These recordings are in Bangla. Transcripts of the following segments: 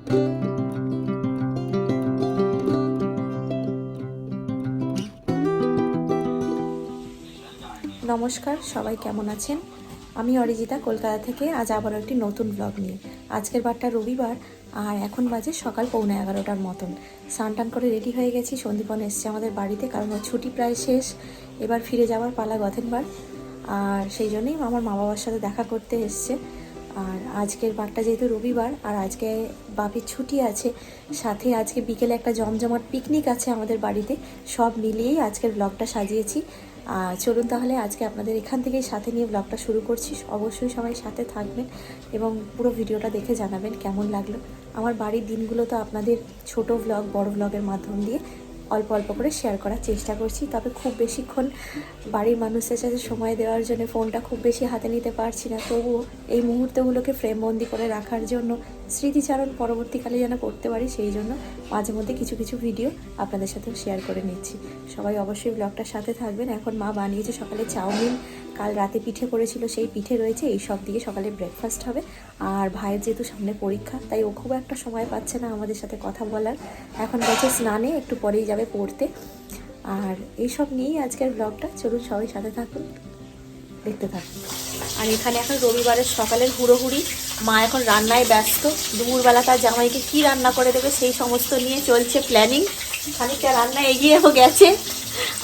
নমস্কার, সবাই কেমন আছেন? আমি অরিজিতা কলকাতা থেকে আজ আবারও একটি নতুন ব্লগ নিয়ে। আজকের বারটা রবিবার আর এখন বাজে সকাল 11:15টার মতন। স্নান টান করে রেডি হয়ে গেছি। সন্দীপন এসছে আমাদের বাড়িতে, কারণ ওর ছুটি প্রায় শেষ, এবার ফিরে যাওয়ার পালা গথেনবার। আর সেই জন্যই আমার মা বাবার সাথে দেখা করতে এসছে। আর আজকের বারটা যেহেতু রবিবার আর আজকে বাপির ছুটি আছে, সাথে আজকে বিকেলে একটা জমজমাট পিকনিক আছে আমাদের বাড়িতে। সব মিলিয়েই আজকের ব্লগটা সাজিয়েছি। চলুন তাহলে আজকে আপনাদের এখান থেকেই সাথে নিয়ে ব্লগটা শুরু করছি। অবশ্যই সবাই সাথে থাকবেন এবং পুরো ভিডিওটা দেখে জানাবেন কেমন লাগলো। আমার বাড়ির দিনগুলো তো আপনাদের ছোট ব্লগ, বড় ব্লগের মাধ্যম দিয়ে অল্প অল্প করে শেয়ার করার চেষ্টা করছি। তবে খুব বেশিক্ষণ বাড়ির মানুষের সাথে সময় দেওয়ার জন্য ফোনটা খুব বেশি হাতে নিতে পারছি না। তবুও এই মুহূর্তগুলোকে ফ্রেমবন্দি করে রাখার জন্য, স্মৃতিচারণ পরবর্তীকালে যেন করতে পারি, সেই জন্য মাঝে মধ্যে কিছু কিছু ভিডিও আপনাদের সাথেও শেয়ার করে নিচ্ছি। সবাই অবশ্যই ব্লগটার সাথে থাকবেন। এখন মা বানিয়েছে সকালে চাউমিন, কাল রাতে পিঠে করেছিল, সেই পিঠে রয়েছে। এই সব দিয়ে সকালে ব্রেকফাস্ট হবে। আর ভাইয়ের যেহেতু সামনে পরীক্ষা, তাই ও খুব একটা সময় পাচ্ছে না আমাদের সাথে কথা বলার। এখন গেছে স্নানে, একটু পরেই যাবে পড়তে। আর এইসব নিয়েই আজকের ব্লগটা। চলুন সবাই সাথে থাকুন, দেখতে থাকুন। আর এখানে এখন রবিবারের সকালের হুড়োহুড়ি। মা এখন রান্নায় ব্যস্ত। দুপুরবেলা তার জামাইকে কি রান্না করে দেবে সেই সমস্ত নিয়ে চলছে প্ল্যানিং। খানিকটা রান্না এগিয়েও গেছে।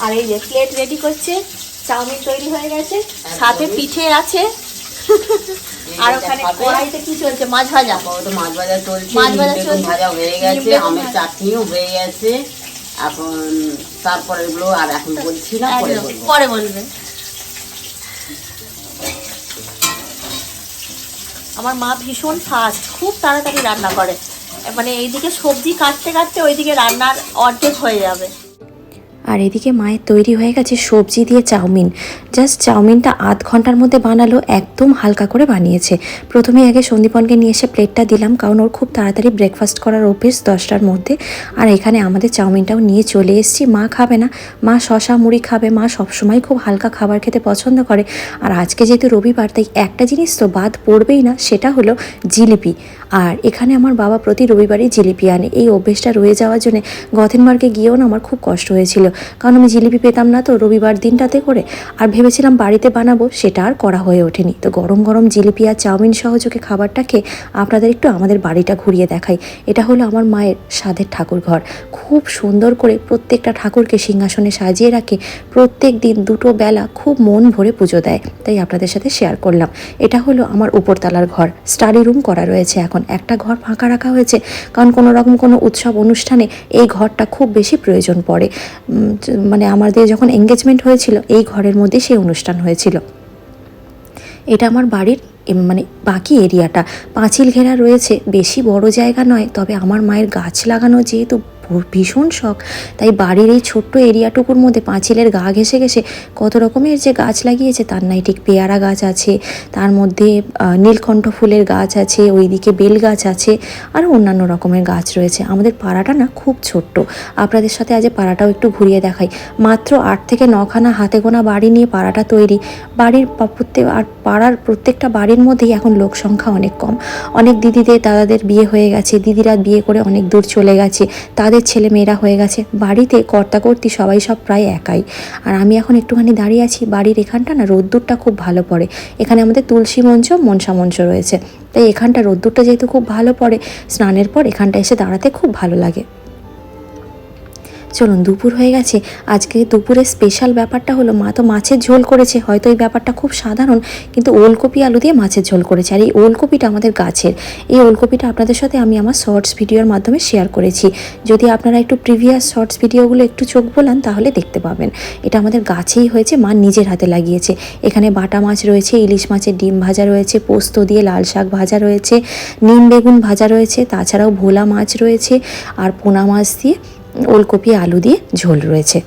আর এই যে প্লেট রেডি করছে, চাউমিন তৈরি হয়ে গেছে, সাথে পিঠে আছে। আর ওখানে কড়াইতে কি চলছে? মাছ ভাজা। মাছ ভাজা চলছে, মাছ ভাজা চলছে, ভাজা হয়ে গেছে, আমের চাটনিও হয়ে গেছে। এখন তারপরে এগুলো আর এখন বলছি না, পরে বলবে। আমার মা ভীষণ ফাস্ট, খুব তাড়াতাড়ি রান্না করে। মানে এইদিকে সবজি কাটতে কাটতে ওইদিকে রান্নার অর্ধেক হয়ে যাবে। আর এদিকে মায়ের তৈরি হয়ে গেছে সবজি দিয়ে চাউমিন। জাস্ট চাউমিনটা আধ ঘন্টার মধ্যে বানালো, একদম হালকা করে বানিয়েছে। প্রথমে আগে সন্দীপনকে নিয়ে এসে প্লেটটা দিলাম, কারণ ওর খুব তাড়াতাড়ি ব্রেকফাস্ট করার অভ্যেস 10টার মধ্যে। আর এখানে আমাদের চাউমিনটাও নিয়ে চলে এসেছি। মা খাবে না, মা শশা মুড়ি খাবে। মা সবসময় খুব হালকা খাবার খেতে পছন্দ করে। আর আজকে যেহেতু রবিবার, তাই একটা জিনিস তো বাদ পড়বেই না, সেটা হলো জিলিপি। আর এখানে আমার বাবা প্রতি রবিবারই জিলিপি আনে। এই অভ্যেসটা রয়ে যাওয়ার জন্য গথেনবার্গে গিয়েও না আমার খুব কষ্ট হয়েছিল, কারণ আমি জিলিপি পেতাম না তো রবিবার দিনটাতে করে। আর ভেবেছিলাম বাড়িতে বানাবো, সেটা আর করা হয়ে ওঠেনি। তো গরম গরম জিলিপি আর চাউমিন সহযোগে খাবারটা খেয়ে আপনাদের একটু আমাদের বাড়িটা ঘুরিয়ে দেখাই। এটা হলো আমার মায়ের স্বাদের ঠাকুর ঘর। খুব সুন্দর করে প্রত্যেকটা ঠাকুরকে সিংহাসনে সাজিয়ে রাখে। প্রত্যেক দিন দুটো বেলা খুব মন ভরে পুজো দেয়, তাই আপনাদের সাথে শেয়ার করলাম। এটা হলো আমার উপরতলার ঘর। স্টাডি রুম করা রয়েছে। এখন একটা ঘর ফাঁকা রাখা হয়েছে, কারণ কোনো রকম কোনো উৎসব অনুষ্ঠানে এই ঘরটা খুব বেশি প্রয়োজন পড়ে। মানে আমাদের যখন এঙ্গেজমেন্ট হয়েছিল, এই ঘরের মধ্যে সেই অনুষ্ঠান হয়েছিল। এটা আমার বাড়ির মানে বাকি এরিয়াটা পাঁচিল ঘেরা রয়েছে, বেশি বড় জায়গা নয়। তবে আমার মায়ের গাছ লাগানো যেহেতু ভীষণ শখ, তাই বাড়ির এই ছোট্ট এরিয়াটুকুর মধ্যে পাঁচিলের গা ঘেঁষে ঘেঁষে কত রকমের যে গাছ লাগিয়েছে তার নাই ঠিক। পেয়ারা গাছ আছে, তার মধ্যে নীলকণ্ঠ ফুলের গাছ আছে, ওইদিকে বেল গাছ আছে, আর অন্যান্য রকমের গাছ রয়েছে। আমাদের পাড়াটা না খুব ছোট্ট। আপনাদের সাথে আজ পাড়াটাও একটু ঘুরিয়ে দেখাই। মাত্র 8 থেকে 9খানা হাতে গোনা বাড়ি নিয়ে পাড়াটা তৈরি। বাড়ির আর পাড়ার প্রত্যেকটা বাড়ির মধ্যেই এখন লোক সংখ্যা অনেক কম। অনেক দিদিদের দাদাদের বিয়ে হয়ে গেছে, দিদিরা বিয়ে করে অনেক দূর চলে গেছে, তাদের ছেলে মেয়েরা হয়ে গেছে। বাড়িতে কর্তাকর্তি সবাই সব প্রায় একাই। আর আমি এখন একটুখানি দাঁড়িয়ে আছি। বাড়ির এখানটা না রোদ্দুরটা খুব ভালো পড়ে। এখানে আমাদের তুলসী মঞ্চ, মনসা মঞ্চ রয়েছে, তাই এখানটা রোদ্দুরটা যেহেতু খুব ভালো পড়ে, স্নানের পর এখানটা এসে দাঁড়াতে খুব ভালো লাগে। চলুন, দুপুর হয়ে গেছে। আজকে দুপুরের স্পেশাল ব্যাপারটা হলো, মা তো মাছের ঝোল করেছে। হয়তো এই ব্যাপারটা খুব সাধারণ, কিন্তু ওলকপি আলু দিয়ে মাছের ঝোল করেছে। আর এই ওলকপিটা আমাদের গাছের। এই ওলকপিটা আপনাদের সাথে আমি আমার শর্টস ভিডিওর মাধ্যমে শেয়ার করেছি। যদি আপনারা একটু প্রিভিয়াস শর্টস ভিডিওগুলো একটু চোখ বোলান, তাহলে দেখতে পাবেন। এটা আমাদের গাছেই হয়েছে, মা নিজের হাতে লাগিয়েছে। এখানে বাটা মাছ রয়েছে, ইলিশ মাছের ডিম ভাজা রয়েছে, পোস্ত দিয়ে লাল শাক ভাজা রয়েছে, নিম বেগুন ভাজা রয়েছে, তাছাড়াও ভোলা মাছ রয়েছে, আর পোনা মাছ দিয়ে ওলকপি আলু দিয়ে ঝোল রয়েছে।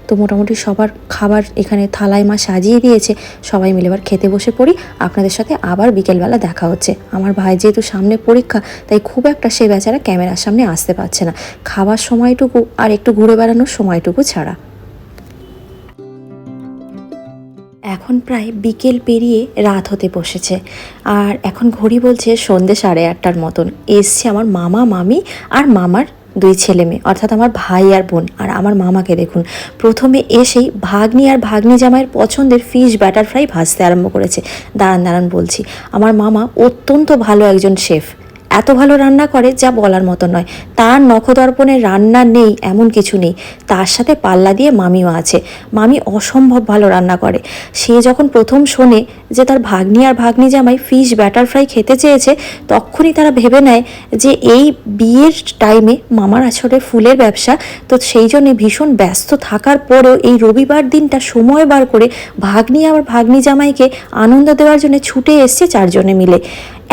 তো মোটামুটি সবার খাবার এখানে থালায় মা সাজিয়ে দিয়েছে। সবাই মিলে এবার খেতে বসে পড়ি। আপনাদের সাথে আবার বিকেলবেলা দেখা হচ্ছে। আমার ভাই যেহেতু সামনে পরীক্ষা, তাই খুব একটা সে বেচারা ক্যামেরার সামনে আসতে পারছে না, খাবার সময়টুকু আর একটু ঘুরে বেড়ানোর সময়টুকু ছাড়া। এখন প্রায় বিকেল পেরিয়ে রাত হতে বসেছে, আর এখন ঘড়ি বলছে সন্ধ্যে 8:30টার মতন। এসছে আমার মামা, মামি আর মামার 2 ছেলে মেয়ে, অর্থাৎ আমার ভাই আর বোন। আর আমার মামাকে দেখুন, প্রথমে এসেই ভাগ্নি আর ভাগ্নি জামাইয়ের পছন্দের ফিশ ব্যাটার ফ্রাই ভাজতে আরম্ভ করেছে। দাঁড়ান বলছি, আমার মামা অত্যন্ত ভালো একজন শেফ, এত ভালো রান্না করে যা বলার মতো নয়। তার নখদর্পণে রান্না নেই এমন কিছু নেই। তার সাথে পাল্লা দিয়ে মামিও আছে। মামি অসম্ভব ভালো রান্না করে। সে যখন প্রথম শোনে যে তার ভাগ্নি আর ভাগ্নি জামাই ফিশ ব্যাটার ফ্রাই খেতে চেয়েছে, তখনই তারা ভেবে নেয় যে এই বিয়ের টাইমে মামার আসলে ফুলের ব্যবসা, তো সেই জন্যে ভীষণ ব্যস্ত থাকার পরেও এই রবিবার দিনটা সময় বার করে ভাগ্নি আর ভাগ্নি জামাইকে আনন্দ দেওয়ার জন্য ছুটে এসছে 4 জনে মিলে।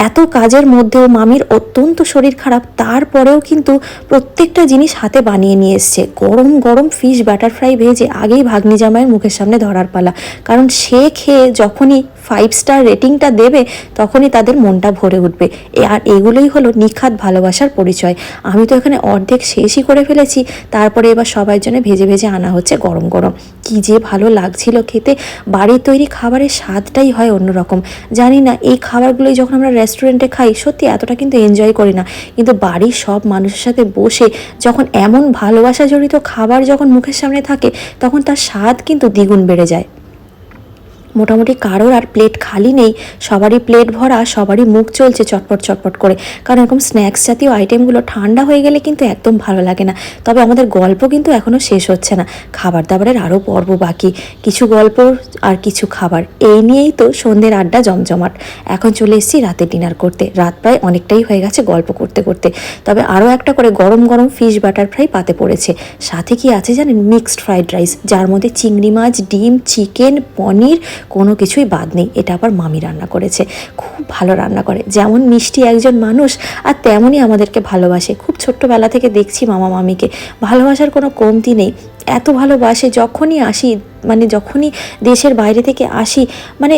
এত কাজের মধ্যেও মামির অত্যন্ত শরীর খারাপ, তারপরেও কিন্তু প্রত্যেকটা জিনিস হাতে বানিয়ে নিয়ে এসছে। গরম গরম ফিশ ব্যাটার ফ্রাই ভেজে আগেই ভাগ্নি জামাইয়ের মুখের সামনে ধরার পালা, কারণ সে খেয়ে যখনই 5 স্টার রেটিংটা দেবে তখনই তাদের মনটা ভরে উঠবে। আর এগুলোই হলো নিখাত ভালোবাসার পরিচয়। আমি তো এখানে অর্ধেক শেষই করে ফেলেছি, তারপরে এবার সবার জন্য ভেজে ভেজে আনা হচ্ছে গরম গরম। কি যে ভালো লাগছিল খেতে। বাড়ির তৈরি খাবারের স্বাদটাই হয় অন্যরকম। জানি না এই খাবারগুলোই যখন আমরা রেস্টুরেন্টে খাই সত্যি এতটা কিন্তু এনজয় করি না, কিন্তু বাড়ির সব মানুষের সাথে বসে যখন এমন ভালোবাসা জড়িত খাবার যখন মুখের সামনে থাকে, তখন তার স্বাদ কিন্তু দ্বিগুণ বেড়ে যায়। মোটামুটি কারোর আর প্লেট খালি নেই, সবারই প্লেট ভরা, সবারই মুখ চলছে চটপট চটপট করে। কারণ এরকম স্ন্যাক্স জাতীয় আইটেমগুলো ঠান্ডা হয়ে গেলে কিন্তু একদম ভালো লাগে না। তবে আমাদের গল্প কিন্তু এখনও শেষ হচ্ছে না, খাবার দাবারের আরও পর্ব বাকি। কিছু গল্প আর কিছু খাবার, এই নিয়েই তো সন্ধ্যের আড্ডা জমজমাট। এখন চলে এসেছি রাতে ডিনার করতে। রাত প্রায় অনেকটাই হয়ে গেছে গল্প করতে করতে। তবে আরও একটা করে গরম গরম ফিশ বাটার ফ্রাই পাতে পড়েছে। সাথে কি আছে জানেন? মিক্সড ফ্রাইড রাইস, যার মধ্যে চিংড়ি মাছ, ডিম, চিকেন, পনির, কোনো কিছুই বাদ নেই। এটা আবার মামি রান্না করেছে, খুব ভালো রান্না করে। যেমন মিষ্টি একজন মানুষ, আর তেমনই আমাদেরকে ভালোবাসে। খুব ছোট্টবেলা থেকে দেখছি মামা মামিকে, ভালোবাসার কোনো কমতি নেই। এত ভালোবাসে, যখনই আসি, মানে যখনই দেশের বাইরে থেকে আসি, মানে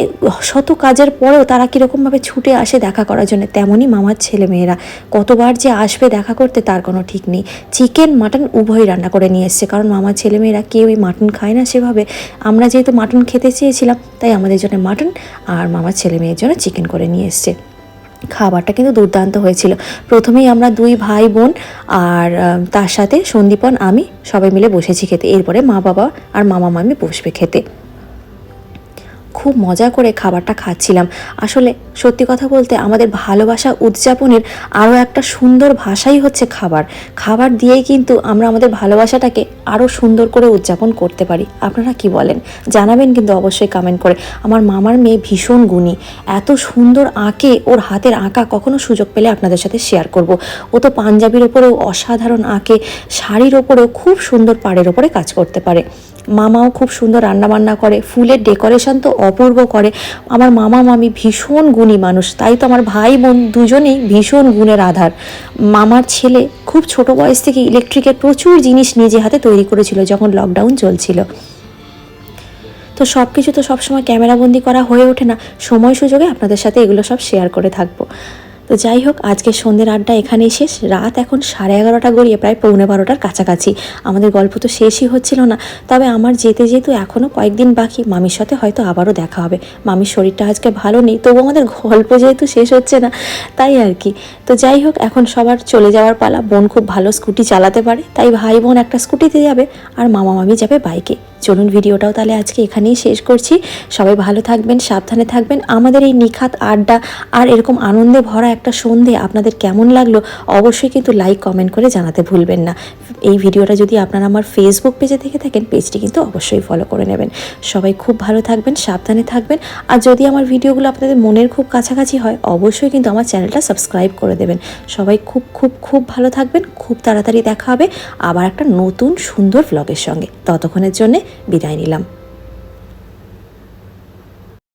শত কাজের পরেও তারা কীরকমভাবে ছুটে আসে দেখা করার জন্য। তেমনই মামার ছেলে মেয়েরা কতবার যে আসবে দেখা করতে তার কোনো ঠিক নেই। চিকেন মাটন উভয়ই রান্না করে নিয়ে এসছে, কারণ মামার ছেলে মেয়েরা কেউই মাটন খায় না সেভাবে। আমরা যেহেতু মাটন খেতে চেয়েছিলাম, তাই আমাদের জন্য মাটন আর মামার ছেলে মেয়ের জন্য চিকেন করে নিয়ে এসছে। খাবারটা কিন্তু দুর্দান্ত হয়েছিল। প্রথমেই আমরা 2 ভাই বোন আর তার সাথে সন্দীপন, আমি সবাই মিলে বসেছি খেতে। এরপরে মা বাবা আর মামা মামি বসবে খেতে। খুব মজা করে খাবারটা খাচ্ছিলাম। আসলে সত্যি কথা বলতে আমাদের ভালোবাসা উদযাপনের আরও একটা সুন্দর ভাষাই হচ্ছে খাবার। খাবার দিয়েই কিন্তু আমরা আমাদের ভালোবাসাটাকে আরও সুন্দর করে উদযাপন করতে পারি। আপনারা কি বলেন জানাবেন কিন্তু অবশ্যই কমেন্ট করে। আমার মামার মেয়ে ভীষণ গুণী, এত সুন্দর আঁকে, ওর হাতের আঁকা কখনো সুযোগ পেলে আপনাদের সাথে শেয়ার করব। ও তো পাঞ্জাবির ওপরেও অসাধারণ আঁকে, শাড়ির ওপরেও খুব সুন্দর পাড়ের ওপরে কাজ করতে পারে। মামাও খুব সুন্দর রান্নাবান্না করে, ফুলের ডেকোরেশন তো অপূর্ব করে। আমার মামা মামি ভীষণ গুণী মানুষ, তাই তো আমার ভাই বোন দুজনেই ভীষণ গুণের আধার। মামার ছেলে খুব ছোট বয়স থেকে ইলেকট্রিকের প্রচুর জিনিস নিজে হাতে তৈরি করেছিল যখন লকডাউন চলছিল। তো সব কিছু তো সবসময় ক্যামেরাবন্দি করা হয়ে ওঠে না, সময় সুযোগে আপনাদের সাথে এগুলো সব শেয়ার করে থাকবো। তো যাই হোক, আজকে সন্ধ্যের আড্ডা এখানেই শেষ। রাত এখন 11:30 গড়িয়ে প্রায় 11:45 কাছাকাছি। আমাদের গল্প তো শেষই হচ্ছিল না। তবে আমার যেতে যেহেতু এখনও কয়েকদিন বাকি, মামির সাথে হয়তো আবারও দেখা হবে। মামির শরীরটা আজকে ভালো নেই, তবু আমাদের গল্প যেহেতু শেষ হচ্ছে না, তাই আর কি। তো যাই হোক, এখন সবার চলে যাওয়ার পালা। বোন খুব ভালো স্কুটি চালাতে পারে, তাই ভাই বোন একটা স্কুটিতে যাবে আর মামা মামি যাবে বাইকে। চলুন ভিডিওটাও তাহলে আজকে এখানেই শেষ করছি। সবাই ভালো থাকবেন, সাবধানে থাকবেন। আমাদের এই নিখাত আড্ডা আর এরকম আনন্দে ভরা একটা সন্ধে আপনাদের কেমন লাগলো অবশ্যই কিন্তু লাইক কমেন্ট করে জানাতে ভুলবেন না। এই ভিডিওটা যদি আপনারা আমার ফেসবুক পেজে দেখে থাকেন, পেজটি কিন্তু অবশ্যই ফলো করে নেবেন। সবাই খুব ভালো থাকবেন, সাবধানে থাকবেন। আর যদি আমার ভিডিওগুলো আপনাদের মনের খুব কাছাকাছি হয়, অবশ্যই কিন্তু আমার চ্যানেলটা সাবস্ক্রাইব করে দেবেন। সবাই খুব খুব খুব ভালো থাকবেন। খুব তাড়াতাড়ি দেখা হবে আবার একটা নতুন সুন্দর ভ্লগের সঙ্গে। ততক্ষণের জন্যে বিদায় নিলাম।